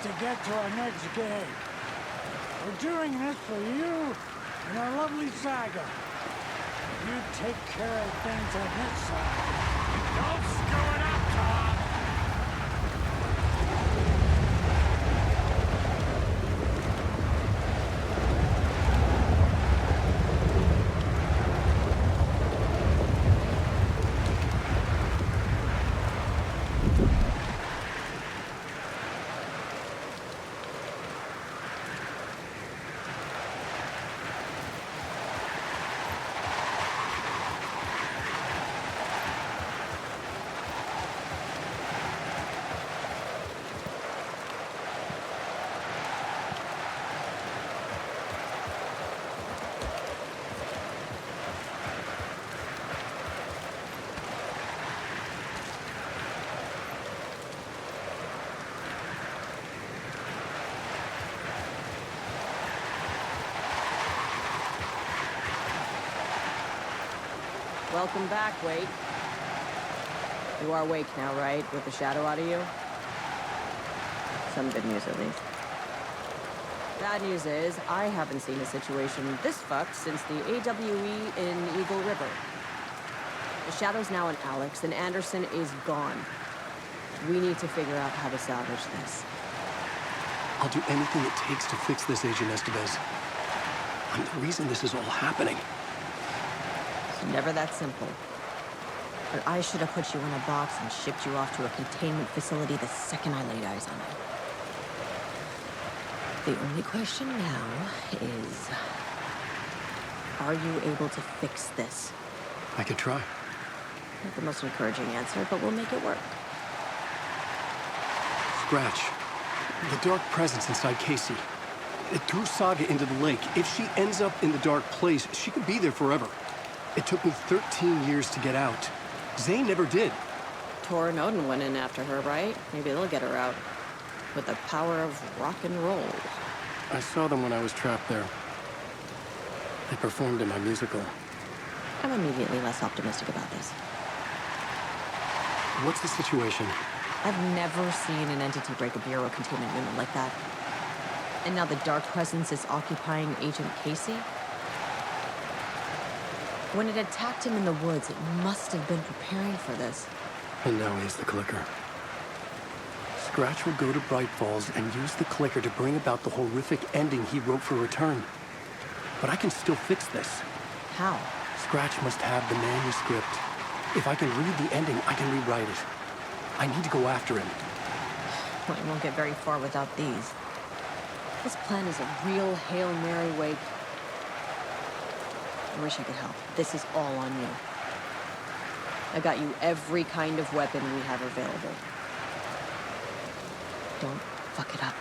to get to our next game. We're doing this for you and our lovely saga. You take care of things on this side. Don't screw it up, Tom! Welcome back, Wait. You are awake now, right? With the shadow out of you? Some good news, at least. Bad news is, I haven't seen a situation this fucked since the AWE in Eagle River. The shadow's now in Alex, and Anderson is gone. We need to figure out how to salvage this. I'll do anything it takes to fix this, Agent 𝒏𝒂𝒍. I'm the reason this is all happening. It's never that simple. But I should have put you in a box and shipped you off to a containment facility the second I laid eyes on you. The only question now is, are you able to fix this? I could try. Not the most encouraging answer, but we'll make it work. Scratch. The dark presence inside Casey. It threw Saga into the lake. If she ends up in the dark place, she could be there forever. It took me 13 years to get out. Zane never did. Tor and Odin went in after her, right? Maybe they'll get her out. With the power of rock and roll. I saw them when I was trapped there. They performed in my musical. I'm immediately less optimistic about this. What's the situation? I've never seen an entity break a bureau containment unit like that. And now the dark presence is occupying Agent Casey? When it attacked him in the woods, it must have been preparing for this. And now he's the clicker. Scratch will go to Bright Falls and use the clicker to bring about the horrific ending he wrote for Return. But I can still fix this. How? Scratch must have the manuscript. If I can read the ending, I can rewrite it. I need to go after him. Well, you won't get very far without these. This plan is a real Hail Mary wake. I wish I could help. This is all on you. I got you every kind of weapon we have available. Don't fuck it up.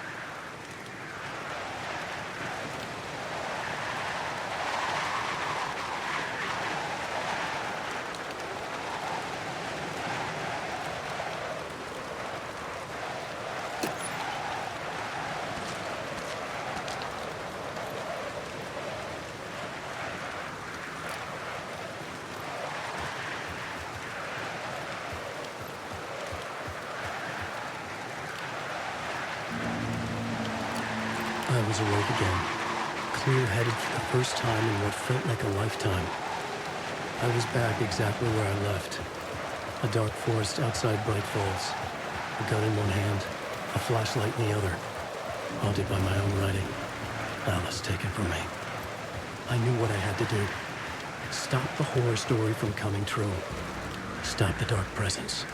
I was awake again, clear-headed for the first time in what felt like a lifetime. I was back exactly where I left. A dark forest outside Bright Falls. A gun in one hand, a flashlight in the other. Haunted by my own writing. Alice taken from me. I knew what I had to do. Stop the horror story from coming true. Stop the dark presence.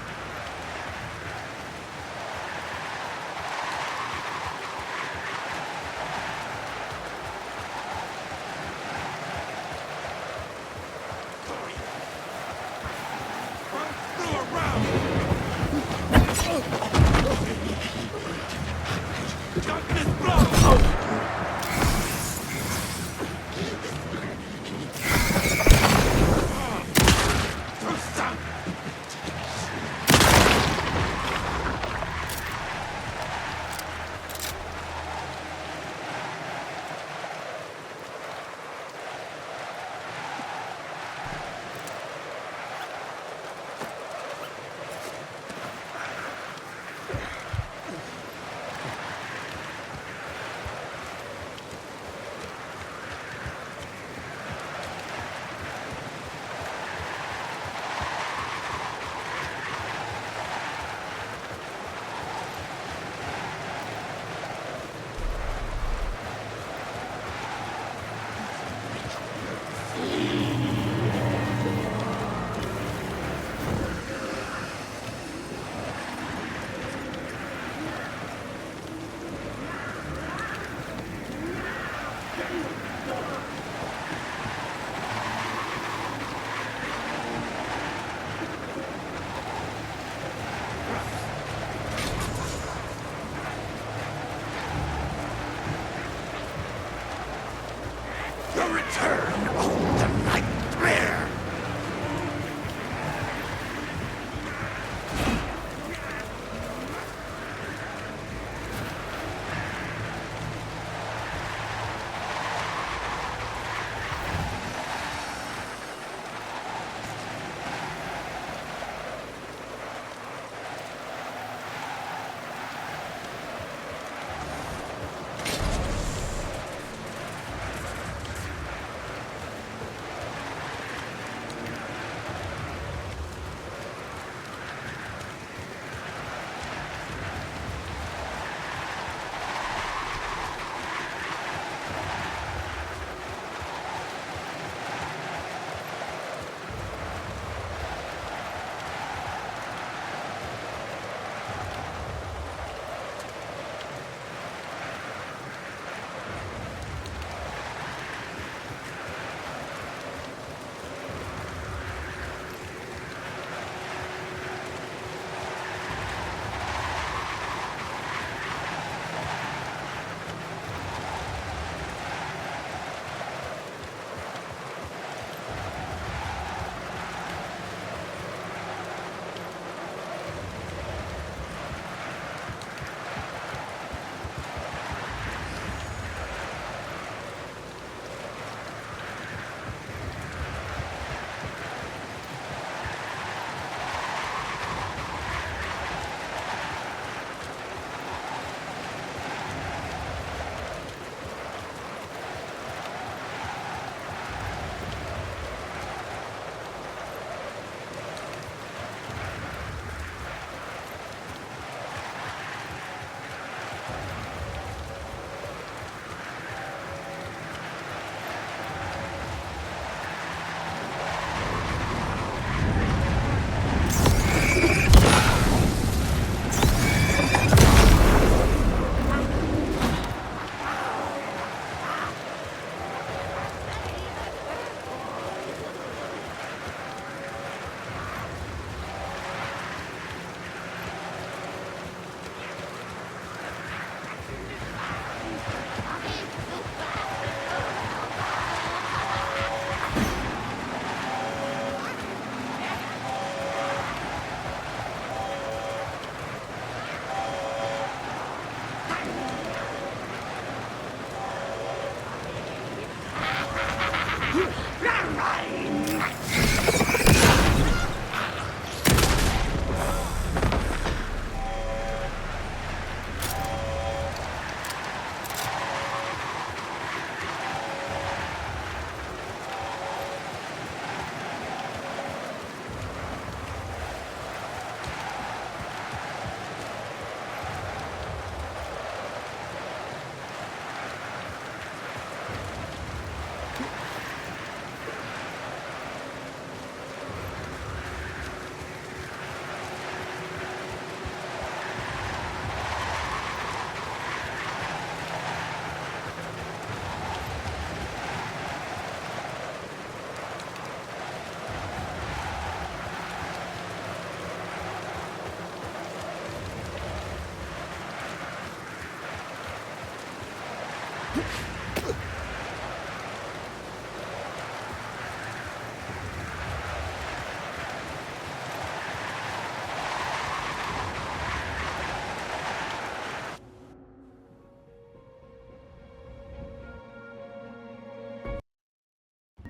I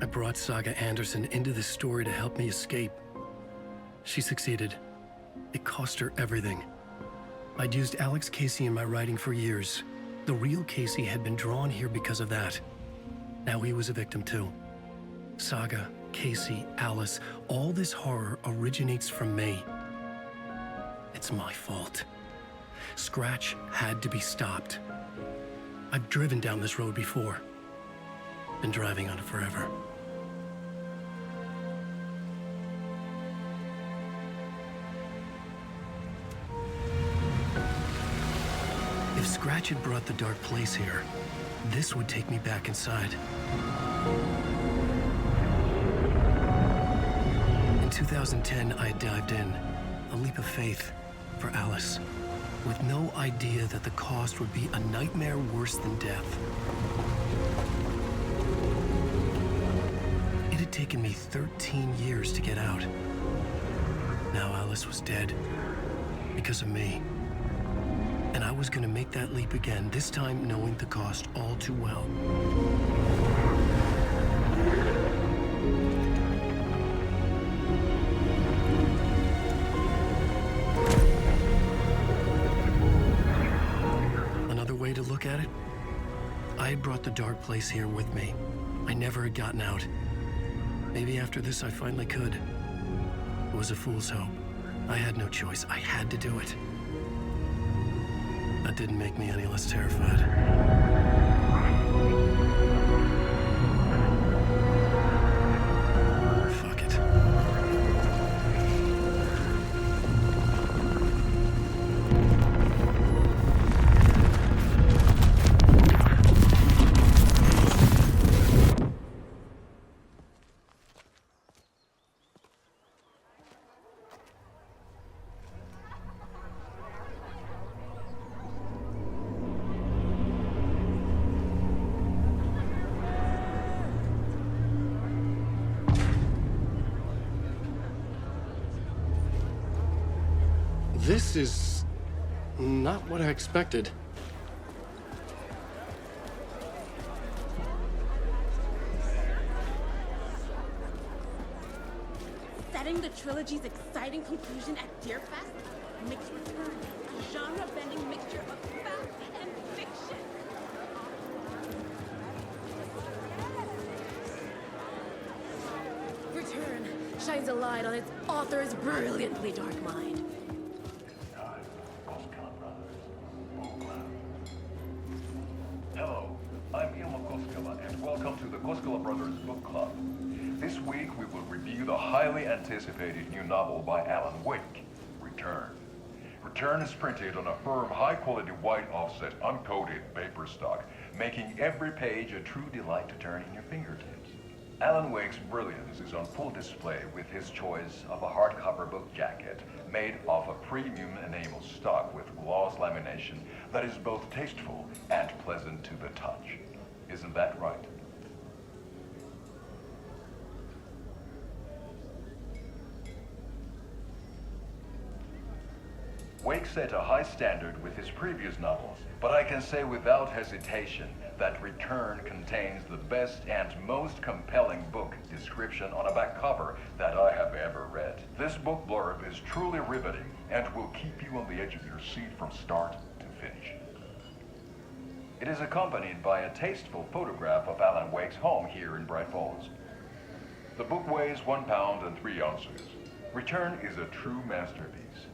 brought Saga Anderson into this story to help me escape. She succeeded. It cost her everything. I'd used Alex Casey in my writing for years. The real Casey had been drawn here because of that. Now he was a victim too. Saga, Casey, Alice, all this horror originates from me. It's my fault. Scratch had to be stopped. I've driven down this road before. Been driving on it forever. If Scratch had brought the dark place here, this would take me back inside. In 2010, I dived in, a leap of faith, for Alice, with no idea that the cost would be a nightmare worse than death. It had taken me 13 years to get out. Now Alice was dead, because of me. And I was gonna make that leap again, this time knowing the cost all too well. Another way to look at it, I had brought the dark place here with me. I never had gotten out. Maybe after this I finally could. It was a fool's hope. I had no choice. I had to do it. That didn't make me any less terrified. Fuck it. This is not what I expected. Setting the trilogy's exciting conclusion at Deerfest, Mixed Return, a genre-bending mixture of fact and fiction. Return shines a light on its author's brilliantly dark mind. Hello, I'm 𝒏𝒂𝒏𝒂𝒍, and welcome to the 𝒂𝒂𝒏𝒂𝒍 Brothers Book Club. This week we will review the highly anticipated new novel by Alan Wake, Return. Return is printed on a firm, high-quality white offset, uncoated paper stock, making every page a true delight to turn in your fingertips. Alan Wake's brilliance is on full display with his choice of a hardcover book jacket made of a premium enamel stock with gloss lamination that is both tasteful and pleasant to the touch. Isn't that right? Wake set a high standard with his previous novels, but I can say without hesitation that Return contains the best and most compelling book description on a back cover that I have ever read. This book blurb is truly riveting and will keep you on the edge of your seat from start to finish. It is accompanied by a tasteful photograph of Alan Wake's home here in Bright Falls. The book weighs 1 pound and 3 ounces. Return is a true masterpiece.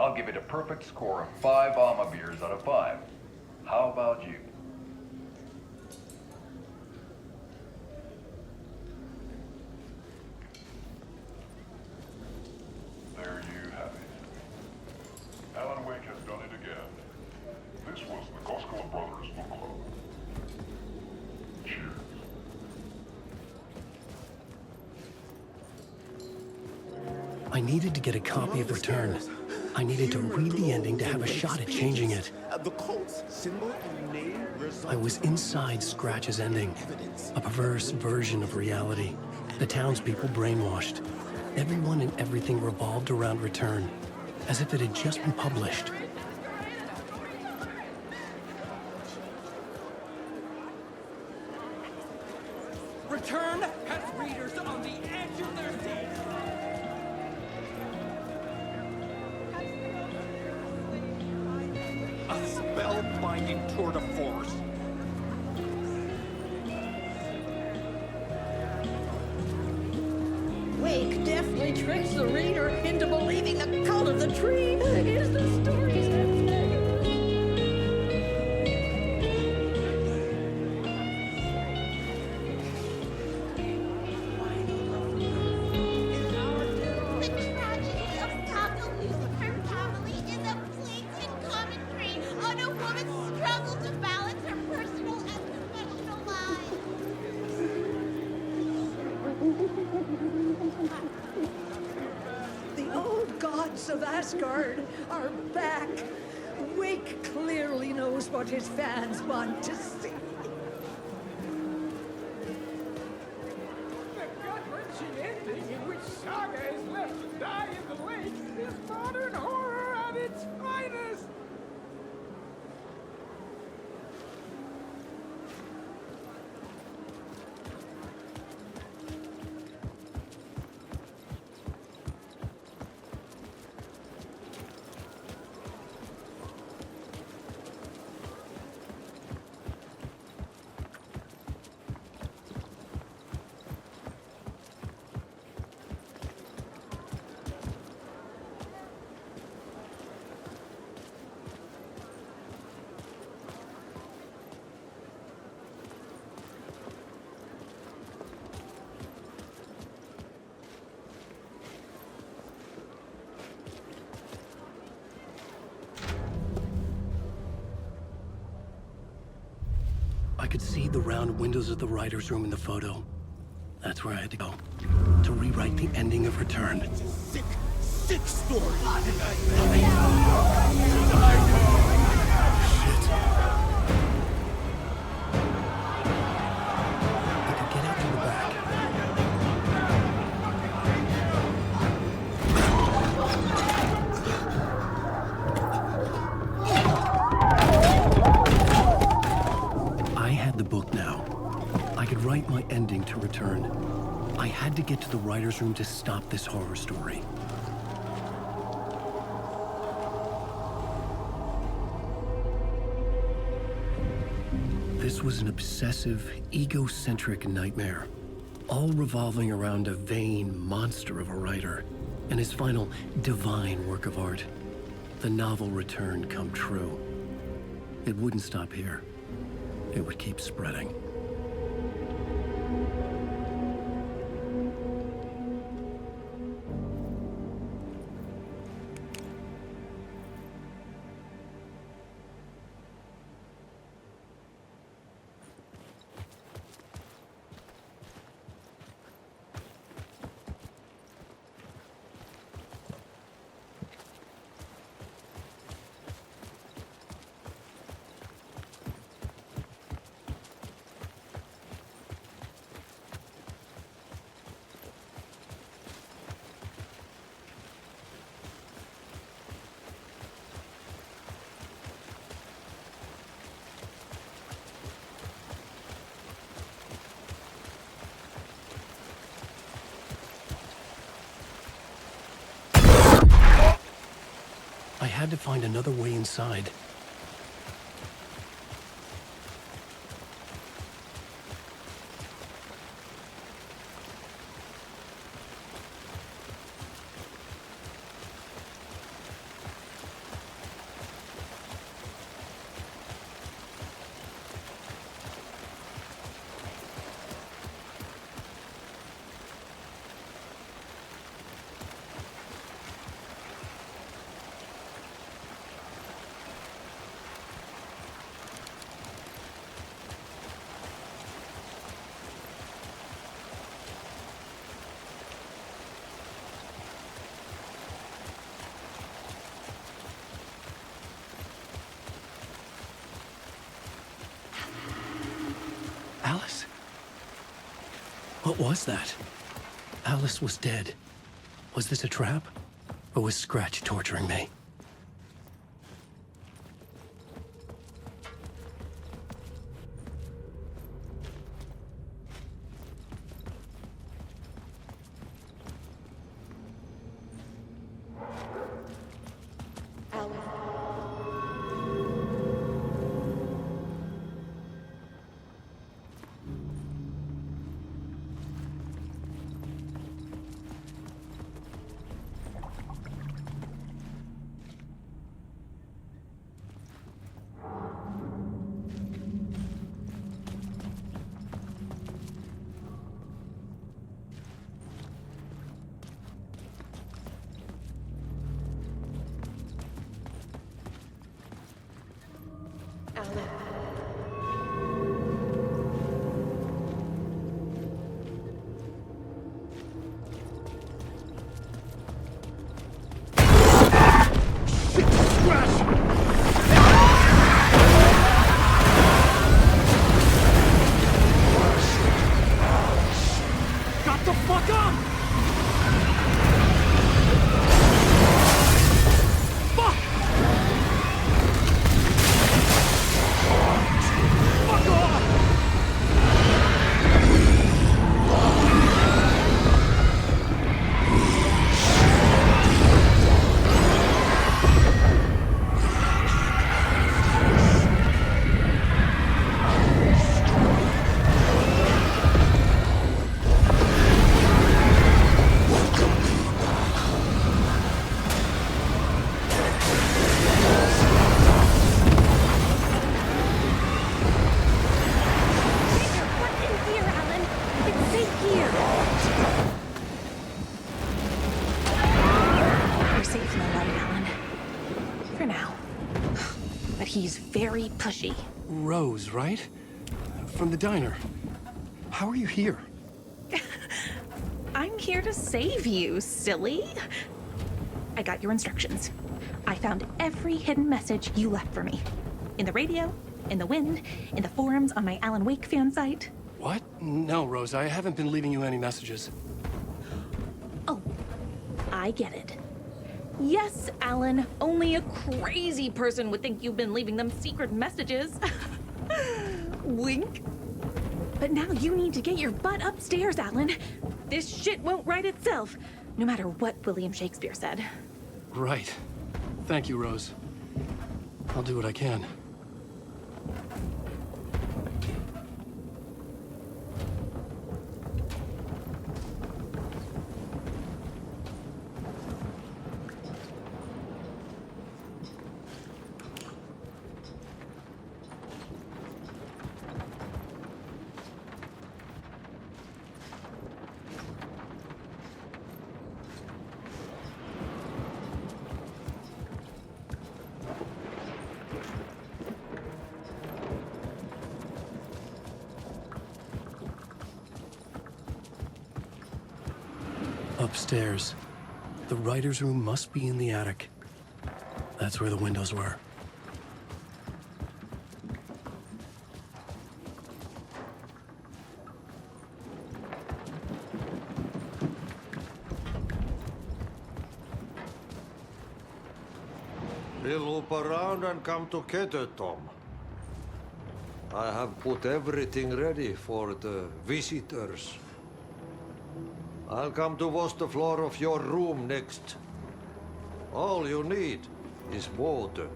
I'll give it a perfect score of 5 Alma beers out of 5. How about you? There you have it. Alan Wake has done it again. This was the 𝒂𝒂𝒏𝒂𝒍 Brothers Book Club. Cheers. I needed to get a copy of Return. I needed to read the ending to have a shot at changing it. The cult's symbol and name I was inside Scratch's ending, a perverse version of reality. The townspeople brainwashed. Everyone and everything revolved around Return, as if it had just been published. Return has readers on the edge of their seats. a spellbinding tour de force. Wake definitely tricks the reader into believing the cult of the tree is the story's antagonist. The tragedy of Dr. Lucifer family is a blatant commentary on a woman's struggle to balance her personal and professional lives. The old gods of Asgard are back. Wake clearly knows what his fans want to see. The gut-wrenching ending in which Saga is left to die in the lake is modern horror at its finest. I could see the round windows of the writer's room in the photo. That's where I had to go, to rewrite the ending of Return. Sick, sick story. I could get out to the back. I had the book now. I could write my ending to Return. I had to get to the writer's room to stop this horror story. This was an obsessive, egocentric nightmare, all revolving around a vain monster of a writer and his final divine work of art, the novel Return come true. It wouldn't stop here. It would keep spreading. I had to find another way inside. Alice? What was that? Alice was dead. Was this a trap? Or was Scratch torturing me? He's very pushy. Rose, right? From the diner. How are you here? I'm here to save you, silly. I got your instructions. I found every hidden message you left for me. In the radio, in the wind, in the forums on my Alan Wake fan site. What? No, Rose, I haven't been leaving you any messages. Oh, I get it. Yes, Alan, only a crazy person would think you've been leaving them secret messages. Wink. But now you need to get your butt upstairs, Alan. This shit won't right itself, no matter what William Shakespeare said. Right. Thank you, Rose. I'll do what I can. Upstairs. The writer's room must be in the attic. That's where the windows were. We'll loop around and come together, Tom. I have put everything ready for the visitors. I'll come to wash the floor of your room next. All you need is water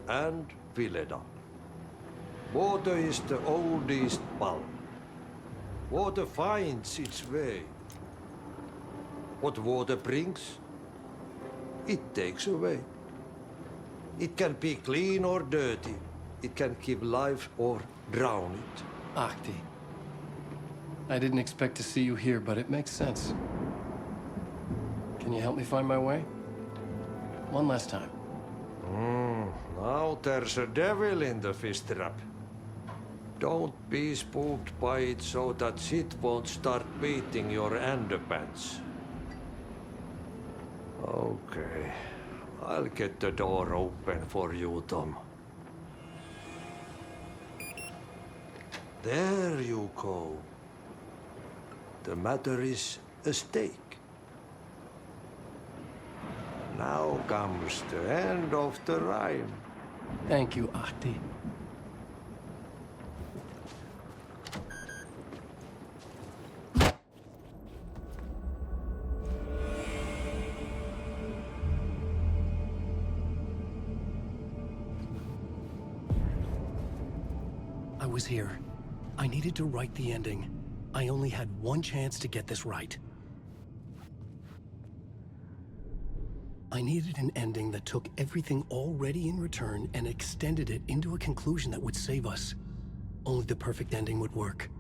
and 𝒏𝒂𝒏𝒂𝒍. Water is the oldest bulb. Water finds its way. What water brings, it takes away. It can be clean or dirty. It can give life or drown it. Ahti. I didn't expect to see you here, but it makes sense. Can you help me find my way? One last time. Now there's a devil in the fish trap. Don't be spooked by it so that shit won't start beating your underpants. Okay. I'll get the door open for you, Tom. there you go. The matter is a stake. Now comes the end of the rhyme. Thank you, Ahti. I was here. I needed to write the ending. I only had one chance to get this right. I needed an ending that took everything already in return and extended it into a conclusion that would save us. Only the perfect ending would work.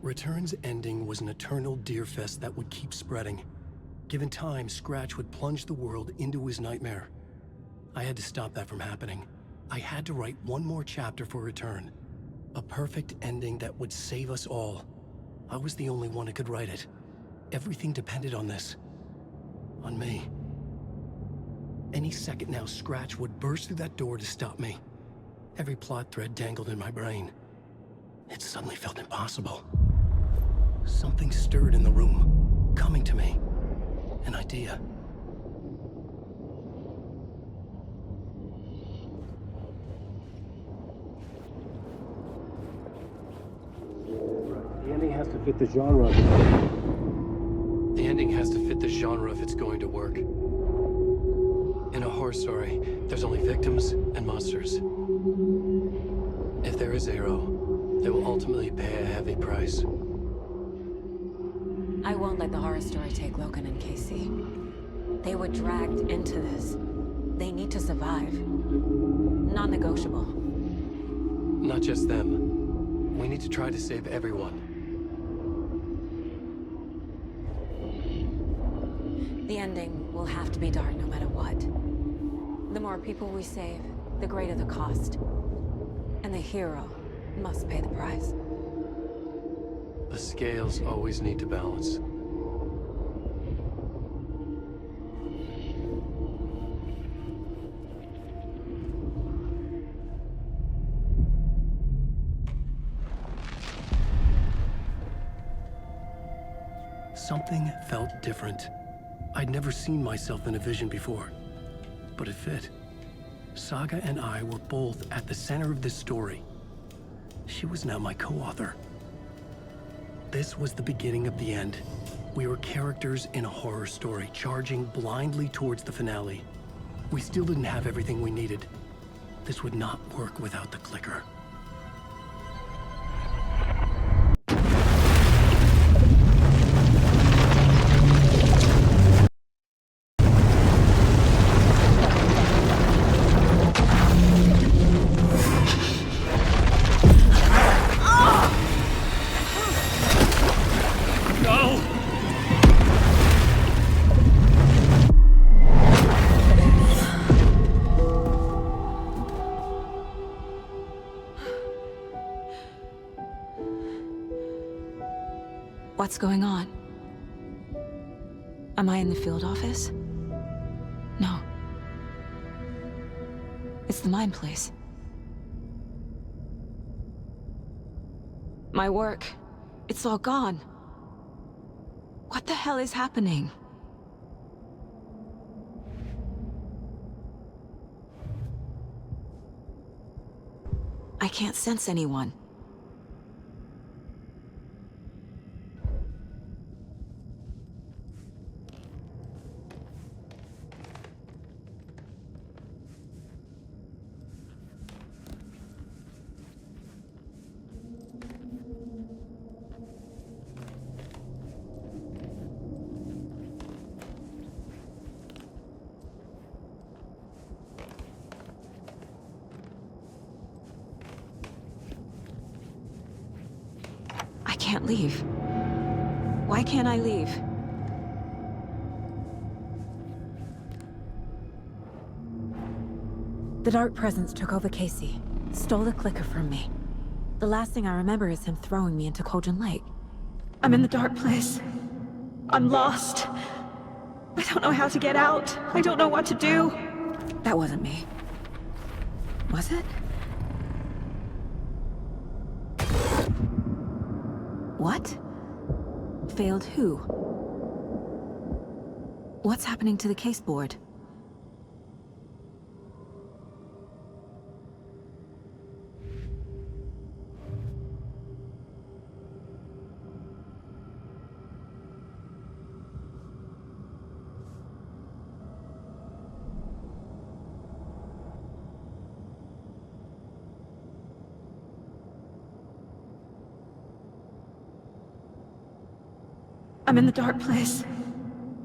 Return's ending was an eternal deer fest that would keep spreading. Given time, Scratch would plunge the world into his nightmare. I had to stop that from happening. I had to write one more chapter for Return. A perfect ending that would save us all. I was the only one who could write it. Everything depended on this. On me. Any second now, Scratch would burst through that door to stop me. Every plot thread dangled in my brain. It suddenly felt impossible. Something stirred in the room, coming to me. An idea. The ending has to fit the genre. The ending has to fit the genre if it's going to work. In a horror story, there's only victims and monsters. If there is Aaero, they will ultimately pay a heavy price. I won't let the horror story take Logan and 𝒂𝒏𝒂𝒍. They were dragged into this. They need to survive. Non-negotiable. Not just them. We need to try to save everyone. The ending will have to be dark no matter what. The more people we save, the greater the cost. And the hero must pay the price. The scales always need to balance. Something felt different. I'd never seen myself in a vision before, but it fit. Saga and I were both at the center of this story. She was now my co-author. This was the beginning of the end. We were characters in a horror story, charging blindly towards the finale. We still didn't have everything we needed. This would not work without the clicker. What's going on? Am I in the field office? No. It's the mine place. My work, it's all gone. What the hell is happening? I can't sense anyone. I can't leave. Why can't I leave? The Dark Presence took over Casey, stole the clicker from me. The last thing I remember is him throwing me into Cauldron Lake. I'm in the dark place. I'm lost. I don't know how to get out. I don't know what to do. That wasn't me. Was it? What? Failed who? What's happening to the case board? I'm in the dark place.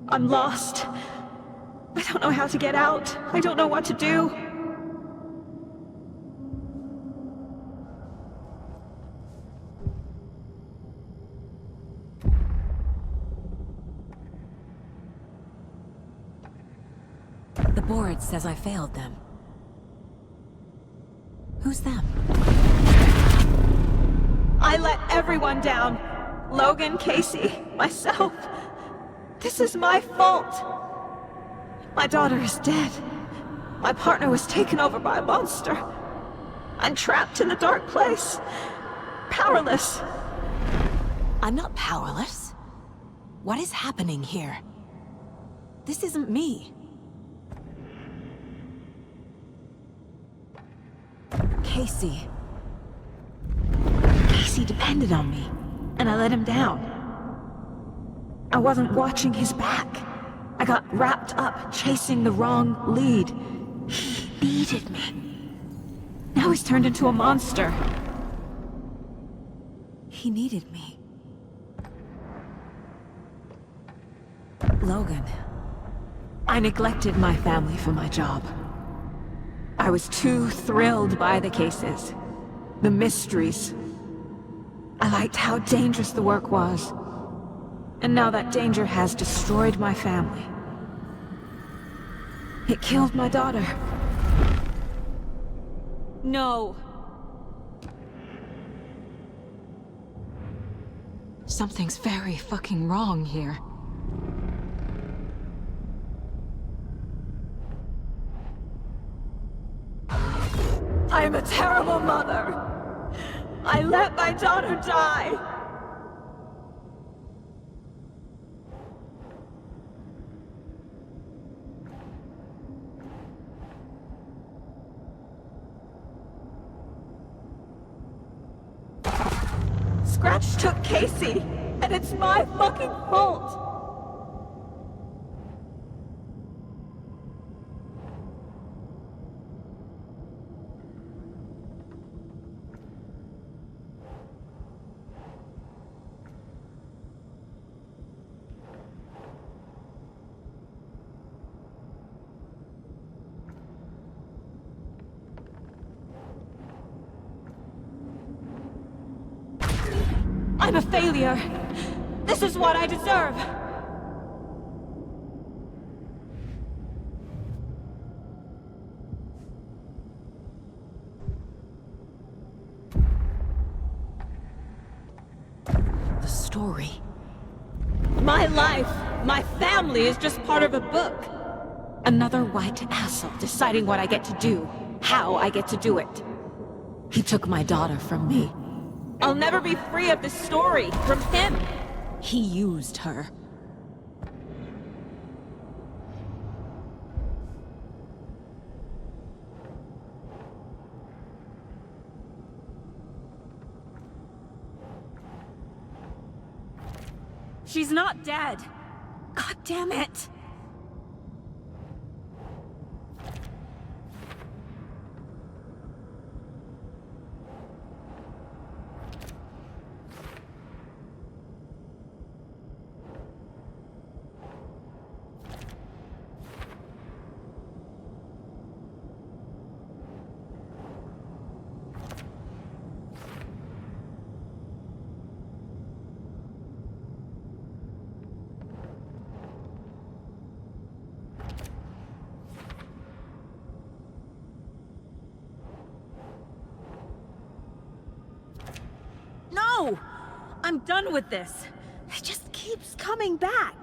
I'm lost. I don't know how to get out. I don't know what to do. The board says I failed them. Who's them? I let everyone down. Logan, Casey, myself. This is my fault. My daughter is dead. My partner was taken over by a monster. I'm trapped in the dark place. Powerless. I'm not powerless. What is happening here? This isn't me. Casey. Casey depended on me, and I let him down. I wasn't watching his back. I got wrapped up chasing the wrong lead. He needed me. Now he's turned into a monster. He needed me. Logan. I neglected my family for my job. I was too thrilled by the cases, the mysteries. I liked how dangerous the work was. And now that danger has destroyed my family. It killed my daughter. No. Something's very fucking wrong here. I'm a terrible mother. I let my daughter die. Scratch took Casey, and it's my fucking fault. I'm a failure. This is what I deserve. The story. My life, my family is just part of a book. Another white asshole deciding what I get to do, how I get to do it. He took my daughter from me. I'll never be free of this story from him. He used her. She's not dead. God damn it. I'm done with this. It just keeps coming back.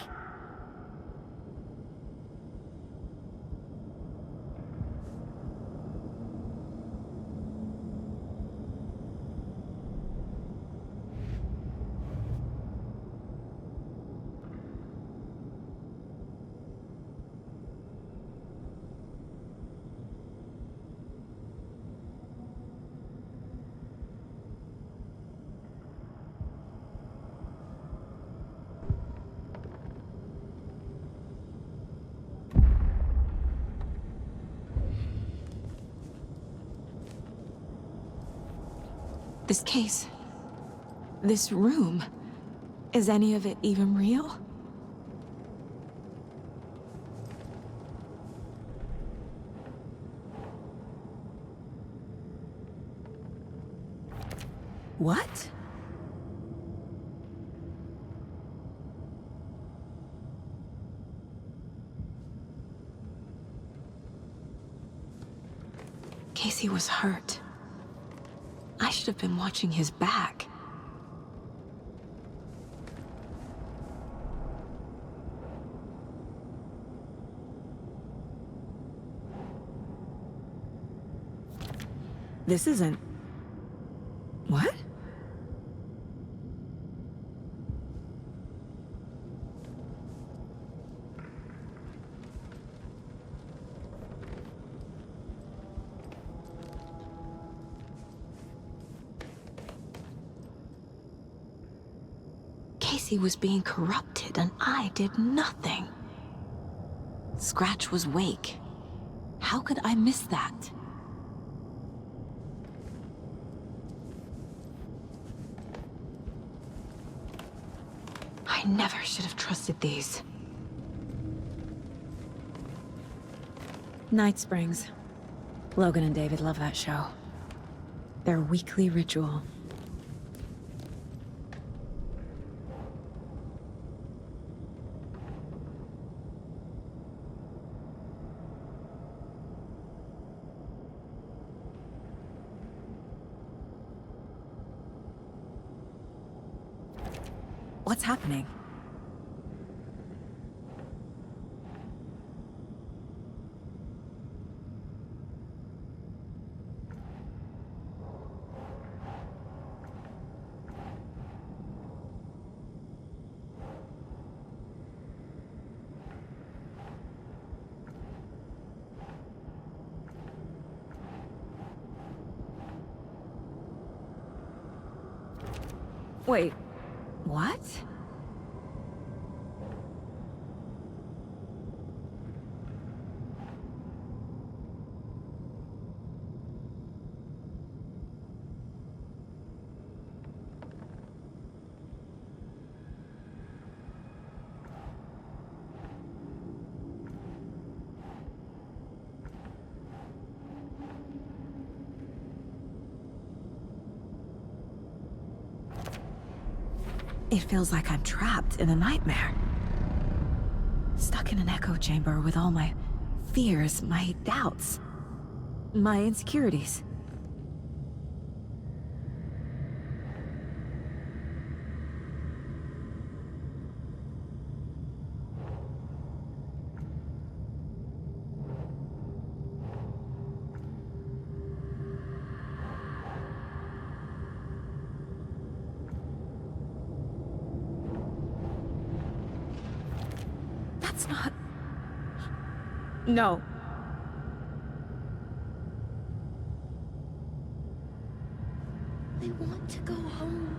This case, this room, is any of it even real? What? Casey was hurt. I should have been watching his back. This isn't... What? Casey was being corrupted, and I did nothing. Scratch was Wake. How could I miss that? I never should have trusted these. Night Springs. Logan and David love that show. Their weekly ritual. What's happening? Wait, what? It feels like I'm trapped in a nightmare. Stuck in an echo chamber with all my fears, my doubts, my insecurities. That's not... No. I want to go home.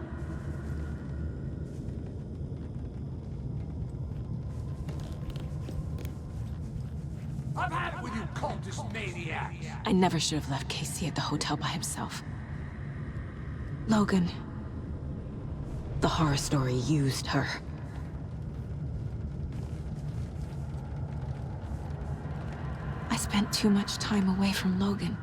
I've had it with you cultist maniacs! I never should have left Casey at the hotel by himself. Logan. The horror story used her. I spent too much time away from Logan.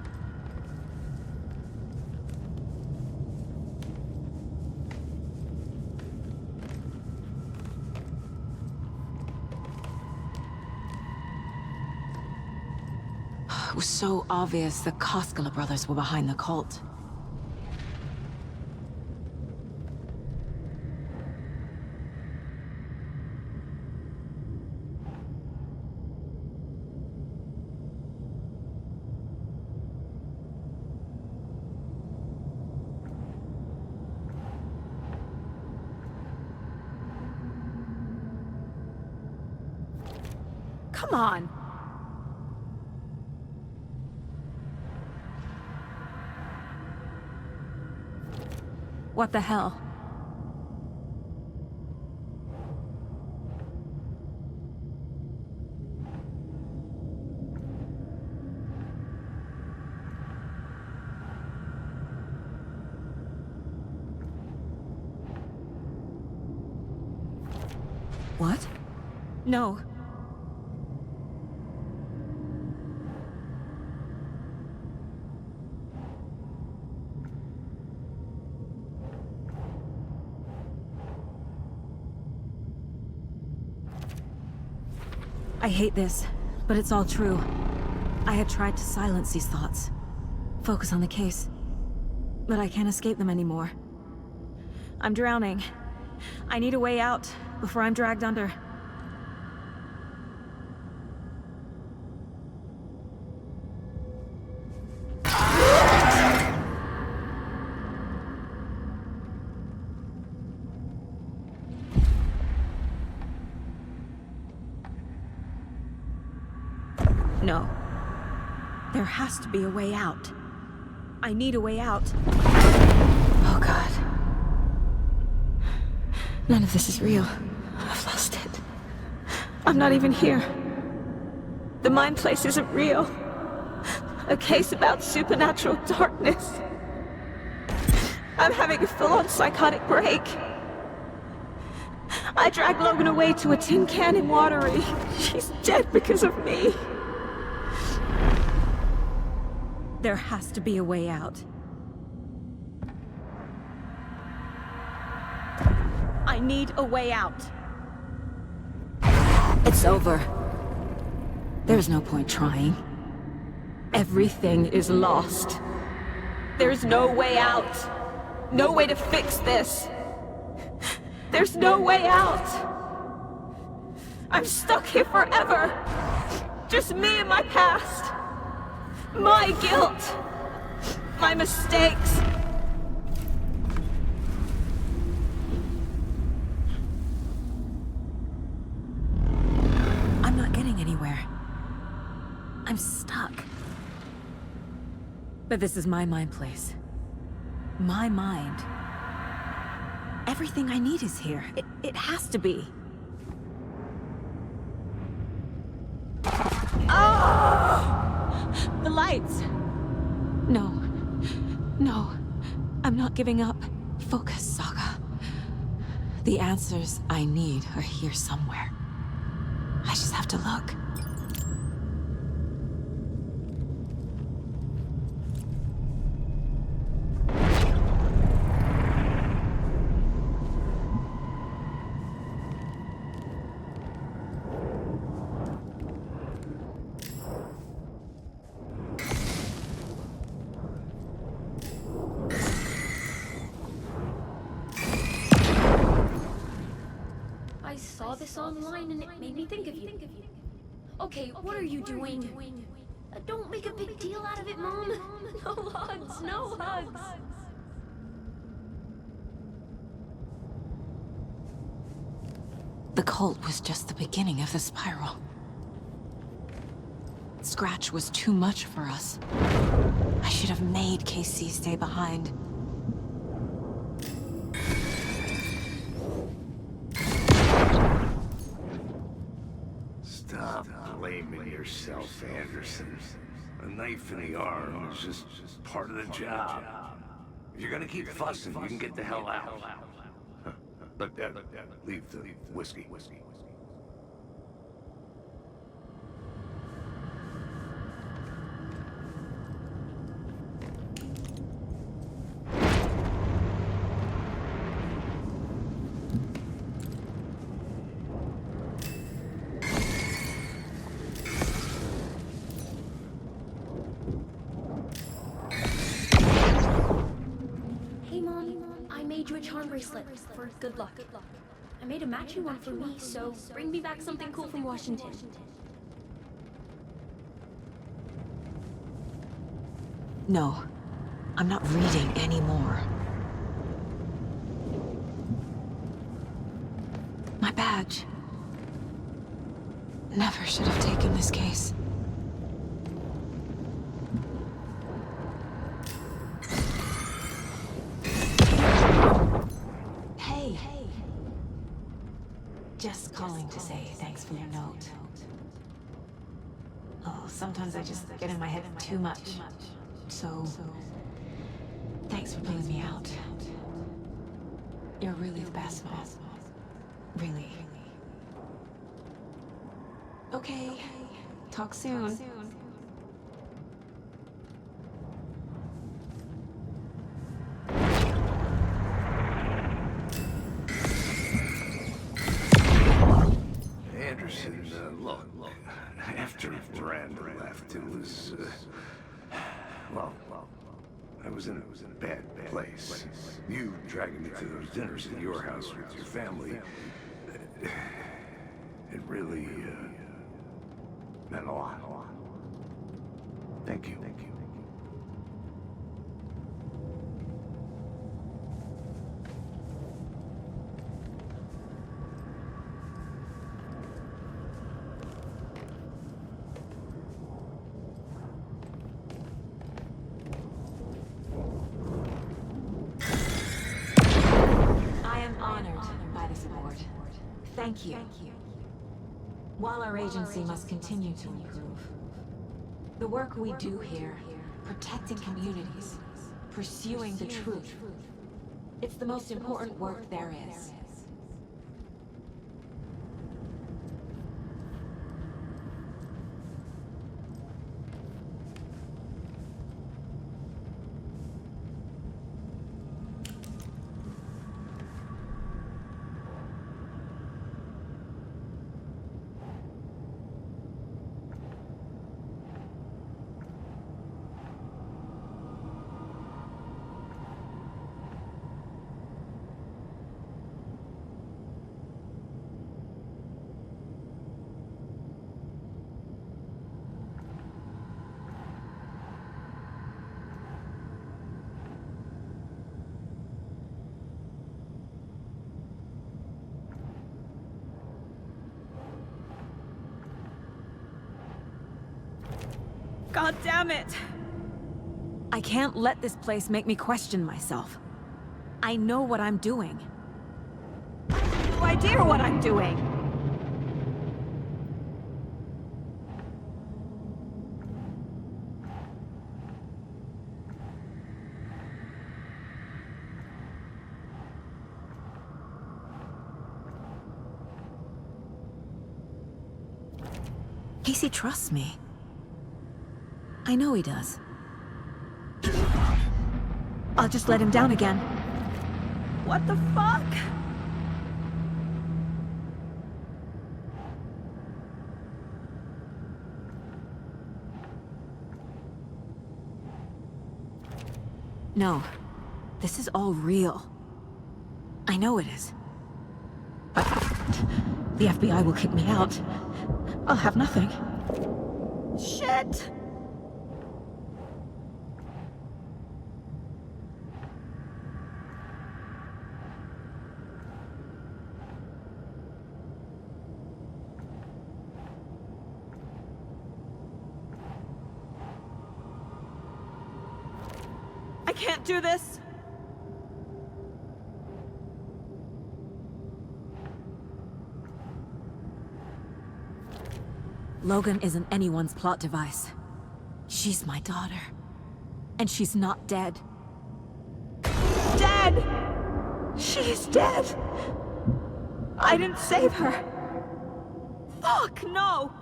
It was so obvious the 𝒂𝒂𝒏𝒂𝒍 were behind the cult. Come on! What the hell? What? No. I hate this, but it's all true. I had tried to silence these thoughts, focus on the case, but I can't escape them anymore. I'm drowning. I need a way out before I'm dragged under. No. There has to be a way out. I need a way out. Oh God. None of this is real. I've lost it. I'm not even here. The mind place isn't real. A case about supernatural darkness. I'm having a full-on psychotic break. I dragged Logan away to a tin can in Watery. She's dead because of me. There has to be a way out. I need a way out. It's over. There's no point trying. Everything is lost. There's no way out. No way to fix this. There's no way out. I'm stuck here forever. Just me and my past. My guilt. My mistakes. I'm not getting anywhere. I'm stuck. But this is my mind place. My mind. Everything I need is here. It has to be. Oh! The lights! No. No. I'm not giving up. Focus, Saga. The answers I need are here somewhere. I just have to look. I saw this online and it made me think of you. Okay, what are you doing? Don't make a big deal out of it, Mom. No hugs, no hugs. The cult was just the beginning of the spiral. Scratch was too much for us. I should have made KC stay behind. Stop blaming yourself, Anderson. A knife in the arm is just part of the job. If you're gonna keep fussing, you can get the hell out. But leave the whiskey. Hey, Mom, I made you a charm bracelet for good luck. I made a matching one for me, so bring me back something cool from Washington. No, I'm not reading anymore. My badge. Never should have taken this case. Hey. Just calling to say thanks for your note. Oh, sometimes I just get in my head too much. So, thanks for pulling me out. You're really the best, Mom. Really. Okay. Talk soon. Anderson, look, after Miranda left, it was, well, I was in a bad place. You dragging me to those dinners at your house with your family, it really, meant a lot. Thank you. I am honored by this award. Thank you. While our agency must continue to improve, the work we do here, protecting communities, pursuing the truth, it's the most important work there is. God damn it! I can't let this place make me question myself. I know what I'm doing. I have no idea what I'm doing! Casey trusts me. I know he does. I'll just let him down again. What the fuck? No. This is all real. I know it is. But the FBI will kick me out. I'll have nothing. Shit! I can't do this! Logan isn't anyone's plot device. She's my daughter. And she's not dead. Dead! She's dead! I didn't save her! Fuck, no!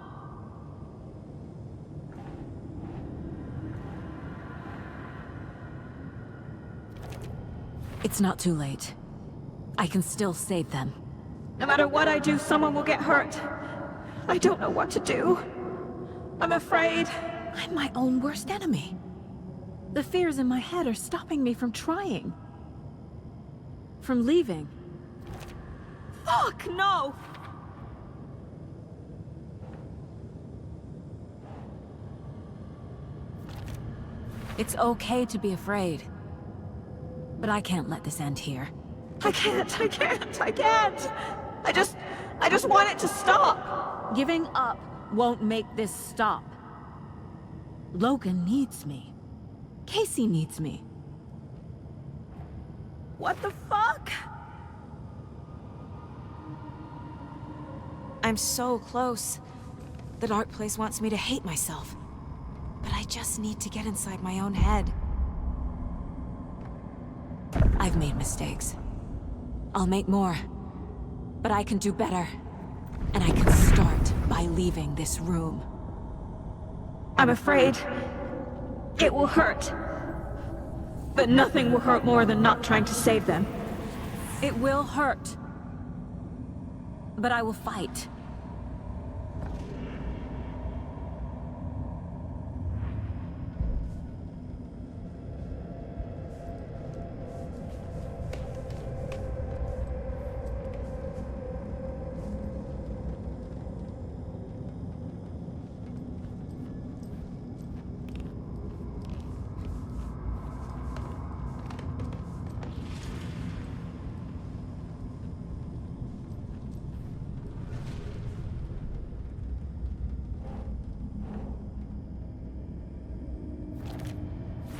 It's not too late. I can still save them. No matter what I do, someone will get hurt. I don't know what to do. I'm afraid. I'm my own worst enemy. The fears in my head are stopping me from trying. From leaving. Fuck, no! It's okay to be afraid. But I can't let this end here. I can't! I just want it to stop! Giving up won't make this stop. Logan needs me. Casey needs me. What the fuck? I'm so close. The dark place wants me to hate myself. But I just need to get inside my own head. I've made mistakes. I'll make more. But I can do better. And I can start by leaving this room. I'm afraid it will hurt. But nothing will hurt more than not trying to save them. It will hurt. But I will fight.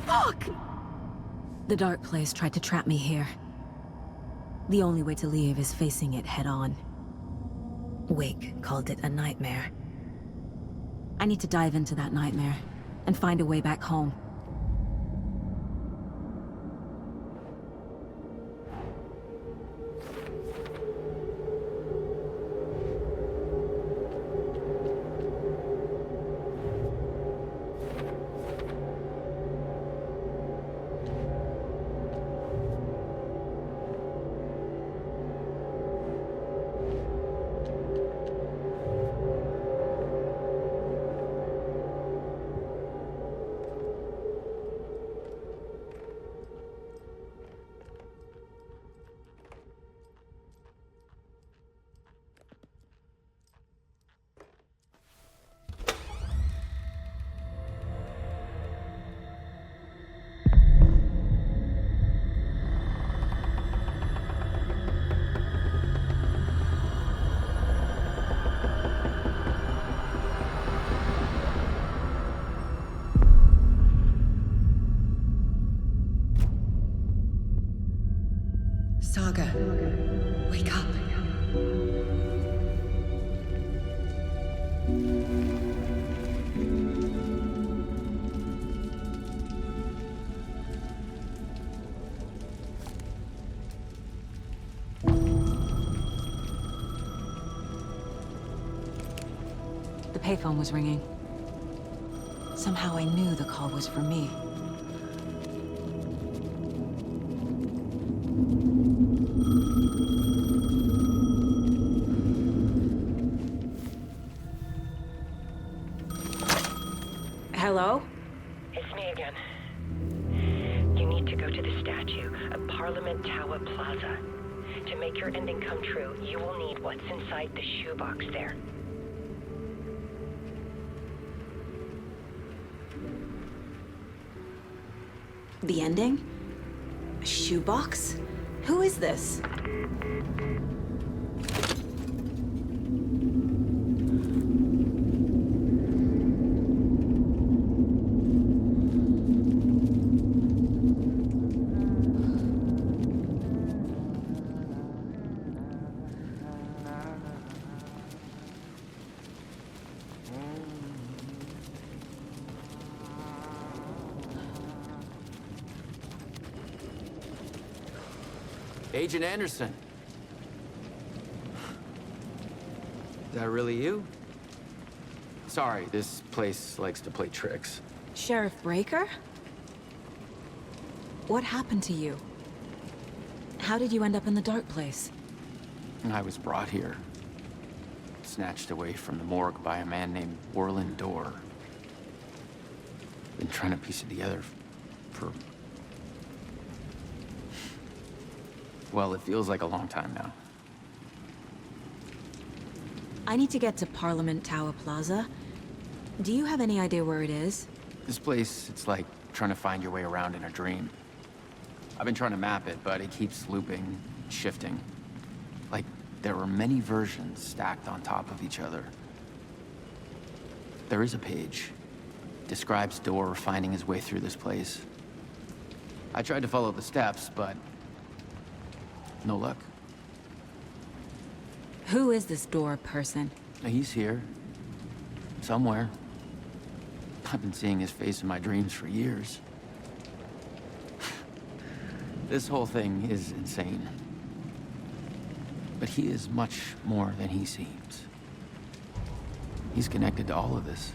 Fuck! The dark place tried to trap me here. The only way to leave is facing it head-on. Wake called it a nightmare. I need to dive into that nightmare and find a way back home. Saga, wake up. The payphone was ringing. Somehow I knew the call was for me. Hello? It's me again. You need to go to the statue of Parliament Tower Plaza. To make your ending come true, you will need what's inside the shoebox there. The ending? A shoebox? Who is this? Agent Anderson. Is that really you? Sorry, this place likes to play tricks. Sheriff Breaker? What happened to you? How did you end up in the dark place? I was brought here. Snatched away from the morgue by a man named Orland Dorr. Been trying to piece it together for... well, it feels like a long time now. I need to get to Parliament Tower Plaza. Do you have any idea where it is? This place, it's like trying to find your way around in a dream. I've been trying to map it, but it keeps looping, shifting. Like there were many versions stacked on top of each other. There is a page. Describes Door finding his way through this place. I tried to follow the steps, but no luck. Who is this Door person? He's here. Somewhere. I've been seeing his face in my dreams for years. This whole thing is insane. But he is much more than he seems. He's connected to all of this.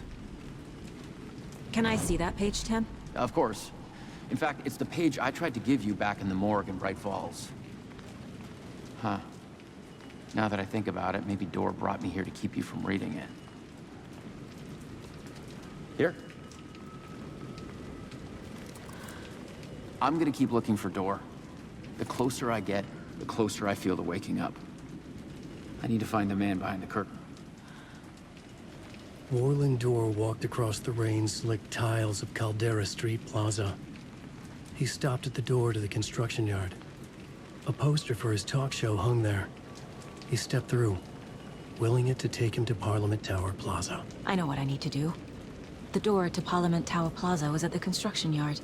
Can I see that page, Tim? Of course. In fact, it's the page I tried to give you back in the morgue in Bright Falls. Huh. Now that I think about it, maybe Door brought me here to keep you from reading it. Here. I'm gonna keep looking for Door. The closer I get, the closer I feel to waking up. I need to find the man behind the curtain. Warland Door walked across the rain-slicked tiles of Caldera Street Plaza. He stopped at the door to the construction yard. A poster for his talk show hung there. He stepped through, willing it to take him to Parliament Tower Plaza. I know what I need to do. The door to Parliament Tower Plaza was at the construction yard.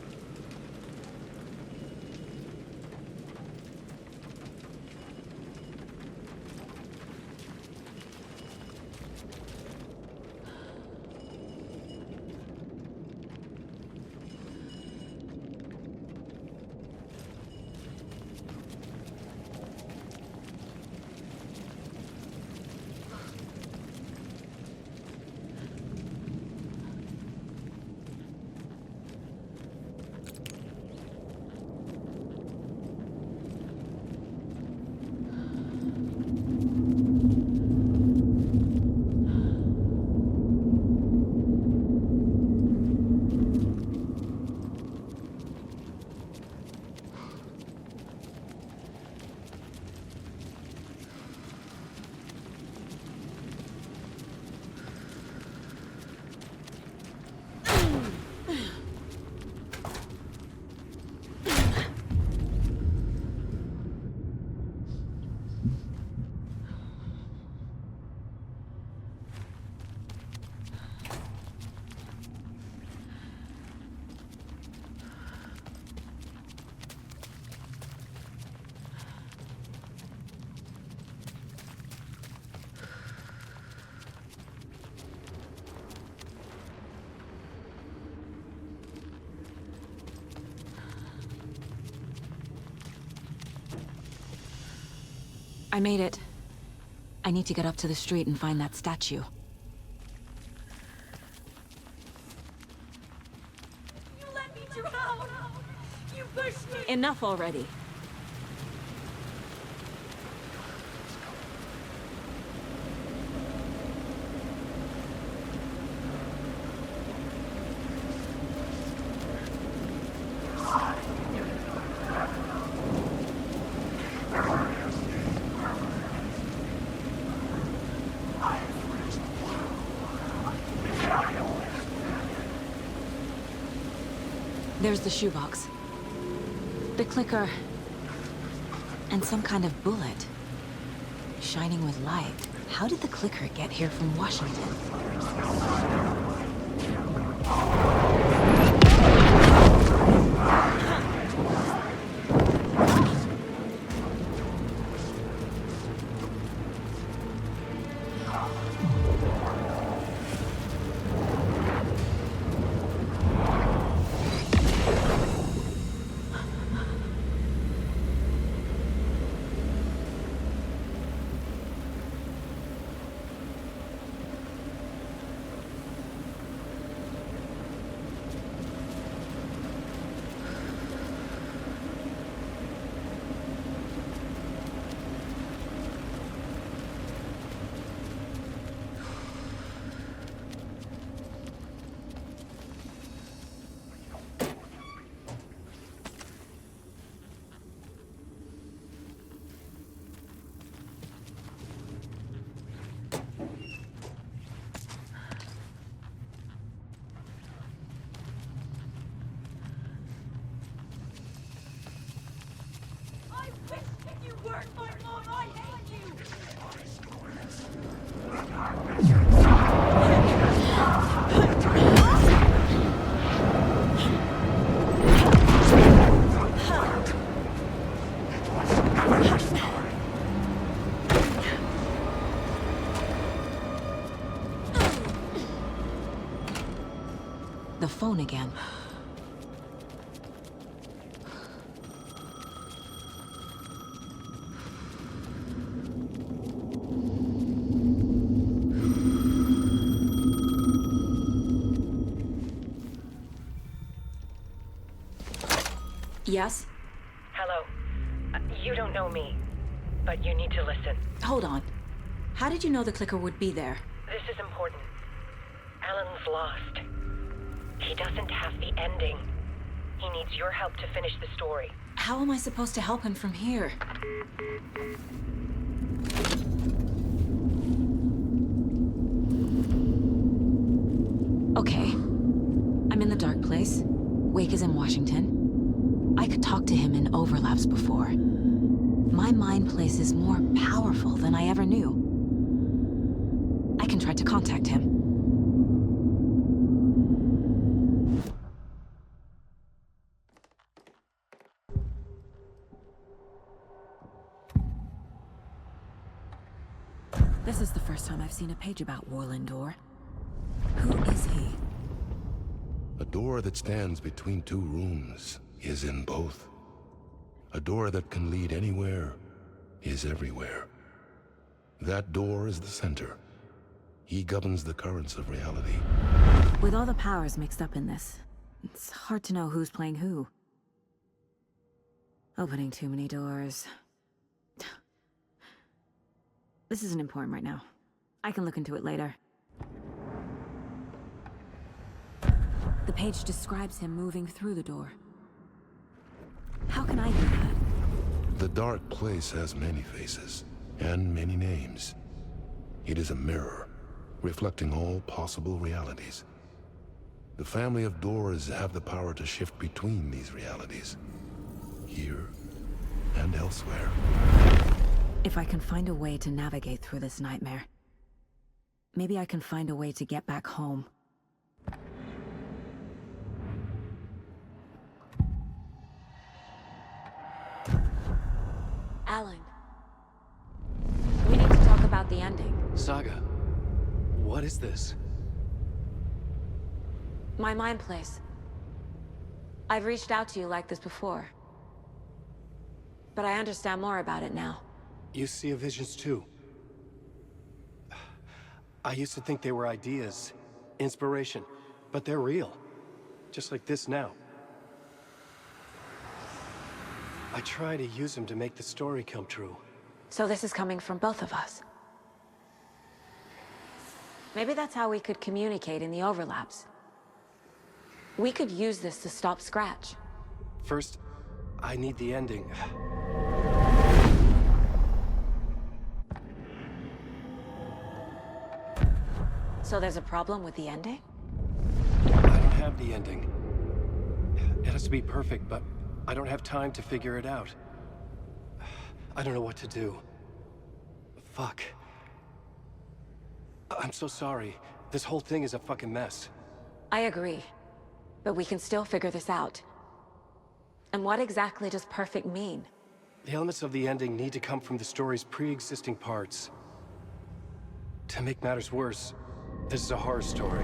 I made it. I need to get up to the street and find that statue. You let me drown! You pushed me! Enough already. There's the shoebox. The clicker. And some kind of bullet. Shining with light. How did the clicker get here from Washington? the phone again. Yes? Hello. You don't know me, but you need to listen. Hold on. How did you know the clicker would be there? This is important. Alan's lost. He doesn't have the ending. He needs your help to finish the story. How am I supposed to help him from here? Okay. I'm in the dark place. Wake is in Washington. I could talk to him in overlaps before. My mind place is more powerful than I ever knew. I can try to contact him. This is the first time I've seen a page about Warland Door. Who is he? A door that stands between two rooms is in both. A door that can lead anywhere is everywhere. That door is the center. He governs the currents of reality. With all the powers mixed up in this, it's hard to know who's playing who. Opening too many doors. This isn't important right now. I can look into it later. The page describes him moving through the door. How can I do that? The dark place has many faces, and many names. It is a mirror, reflecting all possible realities. The family of doors have the power to shift between these realities, here and elsewhere. If I can find a way to navigate through this nightmare, maybe I can find a way to get back home. Alan, we need to talk about the ending. Saga, what is this? My mind place. I've reached out to you like this before, but I understand more about it now. You see visions too. I used to think they were ideas, inspiration, but they're real. Just like this now. I try to use them to make the story come true. So this is coming from both of us. Maybe that's how we could communicate in the overlaps. We could use this to stop Scratch. First, I need the ending. So there's a problem with the ending? I don't have the ending. It has to be perfect, but I don't have time to figure it out. I don't know what to do. Fuck. I'm so sorry. This whole thing is a fucking mess. I agree. But we can still figure this out. And what exactly does perfect mean? The elements of the ending need to come from the story's pre-existing parts. To make matters worse, this is a horror story.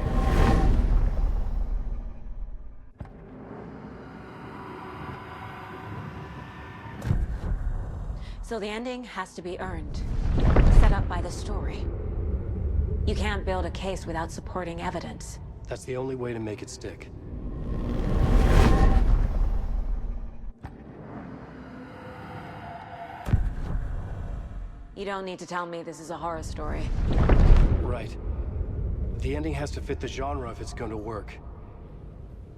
So the ending has to be earned, set up by the story. You can't build a case without supporting evidence. That's the only way to make it stick. You don't need to tell me this is a horror story. Right. The ending has to fit the genre if it's going to work.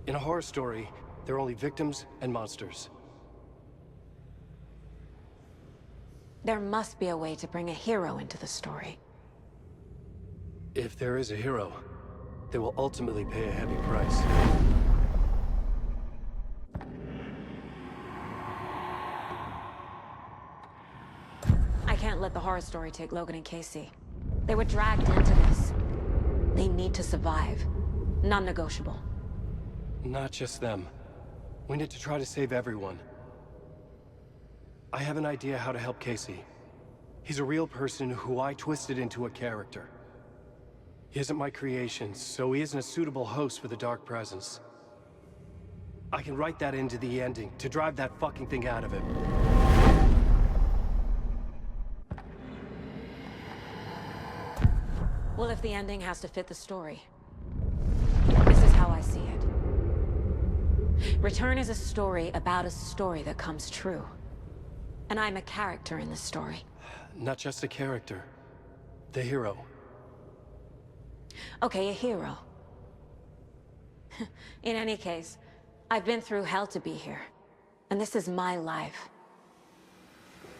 In a horror story, there are only victims and monsters. There must be a way to bring a hero into the story. If there is a hero, they will ultimately pay a heavy price. I can't let the horror story take Logan and Casey. They were dragged into this. They need to survive. Non-negotiable. Not just them. We need to try to save everyone. I have an idea how to help Casey. He's a real person who I twisted into a character. He isn't my creation, so he isn't a suitable host for the Dark Presence. I can write that into the ending, to drive that fucking thing out of him. Well, if the ending has to fit the story, this is how I see it. Return is a story about a story that comes true. And I'm a character in this story. Not just a character. The hero. Okay, a hero. In any case, I've been through hell to be here. And this is my life.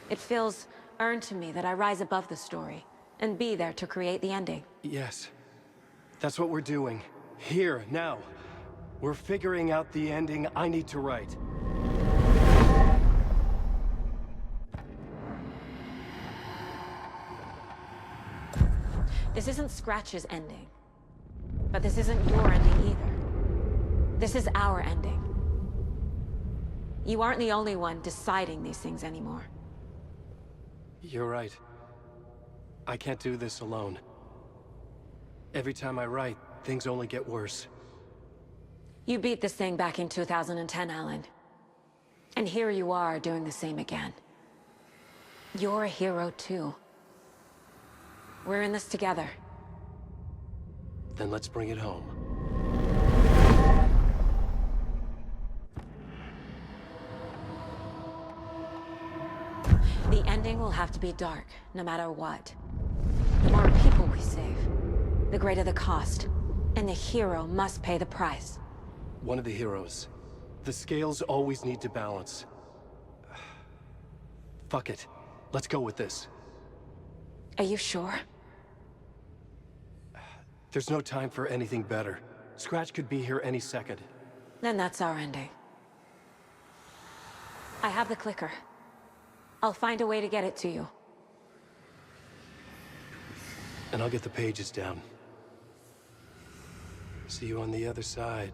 It feels earned to me that I rise above the story and be there to create the ending. Yes. That's what we're doing. Here, now. We're figuring out the ending I need to write. This isn't Scratch's ending. But this isn't your ending either. This is our ending. You aren't the only one deciding these things anymore. You're right. I can't do this alone. Every time I write, things only get worse. You beat this thing back in 2010, Alan. And here you are doing the same again. You're a hero too. We're in this together. Then let's bring it home. The ending will have to be dark, no matter what. The more people we save, the greater the cost. And the hero must pay the price. One of the heroes. The scales always need to balance. Fuck it. Let's go with this. Are you sure? There's no time for anything better. Scratch could be here any second. Then that's our ending. I have the clicker. I'll find a way to get it to you. And I'll get the pages down. See you on the other side.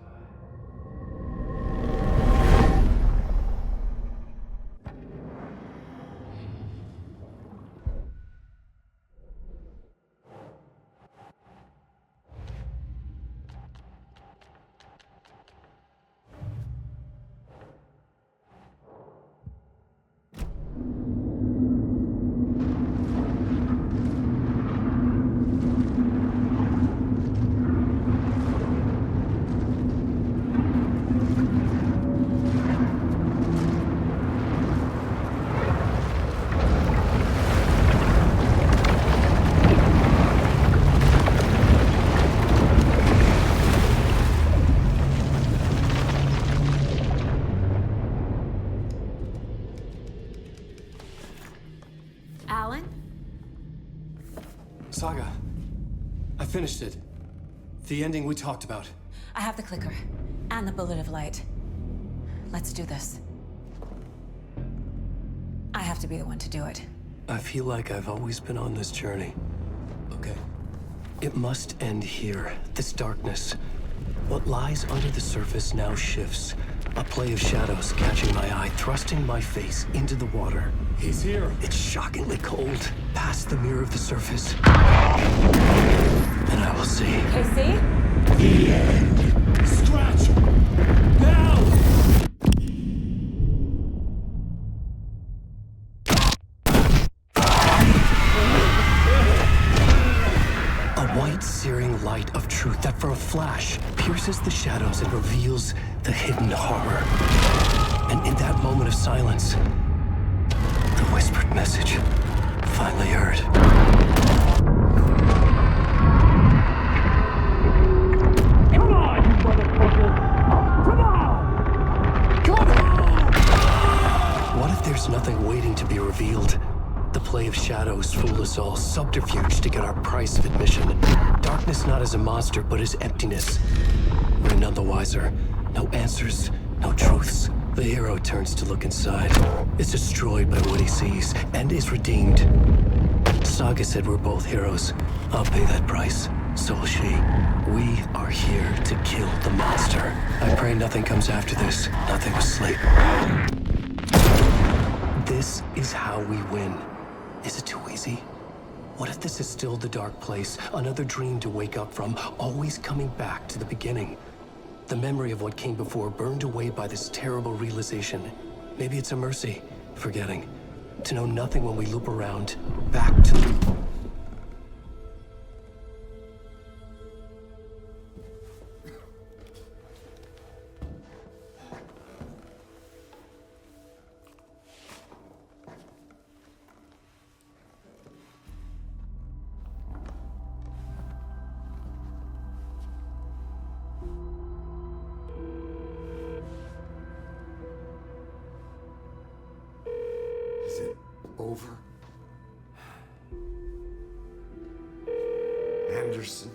Saga, I finished it. The ending we talked about. I have the clicker, and the bullet of light. Let's do this. I have to be the one to do it. I feel like I've always been on this journey. Okay. It must end here, this darkness. What lies under the surface now shifts. A play of shadows catching my eye, thrusting my face into the water. He's here. It's shockingly cold, past the mirror of the surface. And I will see. KC? The end. Scratch! Now! A white, searing light of truth that for a flash pierces the shadows and reveals the hidden horror. And in that moment of silence, the whispered message finally heard. Come on, you motherfucker! Come on! Come on! What if there's nothing waiting to be revealed? The play of shadows fool us all, subterfuge to get our price of admission. Darkness not as a monster, but as emptiness. We're none the wiser. No answers, no truths. The hero turns to look inside, is destroyed by what he sees, and is redeemed. Saga said we're both heroes. I'll pay that price. So will she. We are here to kill the monster. I pray nothing comes after this. Nothing but sleep. This is how we win. Is it too easy? What if this is still the dark place, another dream to wake up from, always coming back to the beginning? The memory of what came before burned away by this terrible realization. Maybe it's a mercy, forgetting. To know nothing when we loop around, back to... Is it over? Anderson?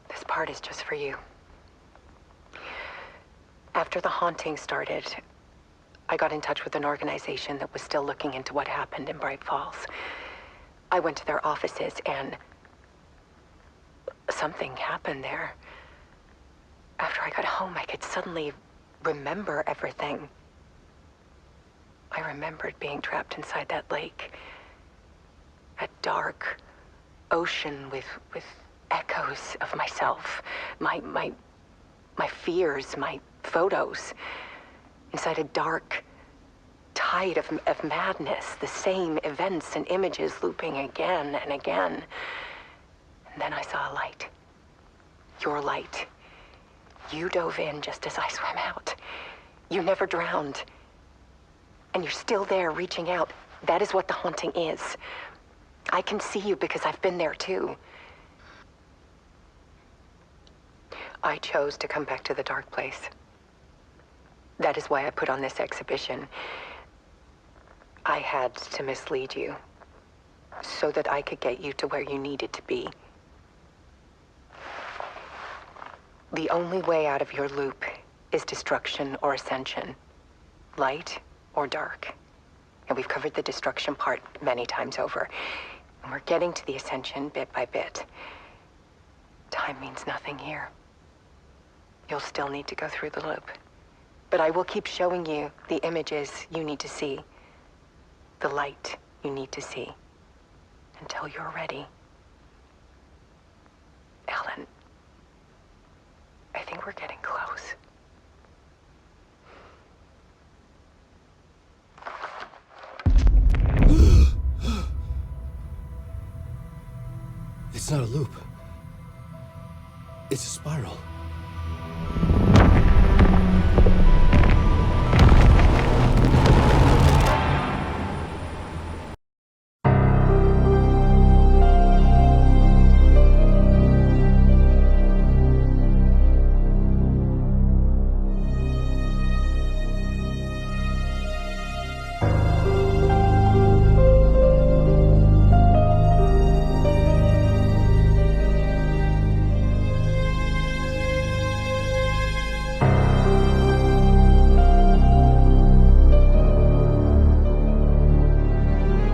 This part is just for you. After the haunting started, I got in touch with an organization that was still looking into what happened in Bright Falls. I went to their offices and something happened there. After I got home, I could suddenly remember everything. I remembered being trapped inside that lake. A dark ocean with echoes of myself. My fears, my photos. Inside a dark tide of madness. The same events and images looping again and again. And then I saw a light. Your light. You dove in just as I swam out. You never drowned. And you're still there reaching out. That is what the haunting is. I can see you because I've been there too. I chose to come back to the dark place. That is why I put on this exhibition. I had to mislead you so that I could get you to where you needed to be. The only way out of your loop is destruction or ascension, light or dark. And we've covered the destruction part many times over. And we're getting to the ascension bit by bit. Time means nothing here. You'll still need to go through the loop. But I will keep showing you the images you need to see, the light you need to see, until you're ready. Alan, I think we're getting close. It's not a loop. It's a spiral.